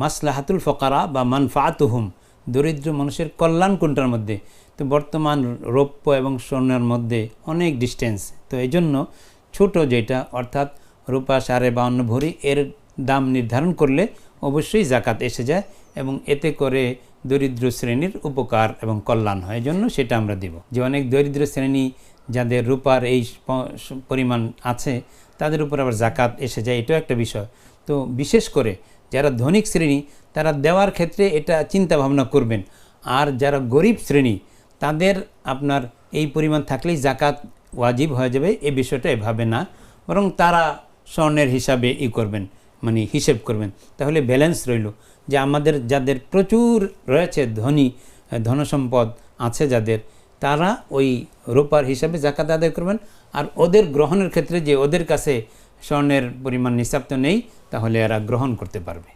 মাসলাহাতুল ফকারা বা মানফাআতুহুম, দরিদ্র মানুষের কল্যাণ কোনটার মধ্যে? তো বর্তমান রৌপ্য এবং স্বর্ণের মধ্যে অনেক ডিস্টেন্স। তো এই জন্য ছোটো যেটা অর্থাৎ রূপা 52.5 ভরি এর দাম নির্ধারণ করলে অবশ্যই জাকাত এসে যায় এবং এতে করে দরিদ্র শ্রেণীর উপকার এবং কল্যাণ হয়। এই জন্য সেটা আমরা দিব। যে অনেক দরিদ্র শ্রেণী যাদের রূপার এই পরিমাণ আছে তাদের উপর আবার জাকাত এসে যায়, এটাও একটা বিষয়। তো বিশেষ করে যারা ধনিক শ্রেণী তারা দেওয়ার ক্ষেত্রে এটা চিন্তা ভাবনা করবেন। আর যারা গরিব শ্রেণী তাদের আপনার এই পরিমাণ থাকলেই জাকাত ওয়াজিব হয়ে যাবে, এই বিষয়টা এভাবে না, বরং তারা স্বর্ণের হিসাবে করবেন, মানে হিসেব করবেন। তাহলে ব্যালেন্স রইল যে আমাদের যাদের প্রচুর রয়েছে ধনসম্পদ আছে যাদের, তারা ওই রূপার হিসাবে জাকাত আদায় করবেন। আর ওদের গ্রহণের ক্ষেত্রে যে ওদের কাছে স্বর্ণের পরিমাণ নিসাব তো নেই, তাহলে এরা গ্রহণ করতে পারবে।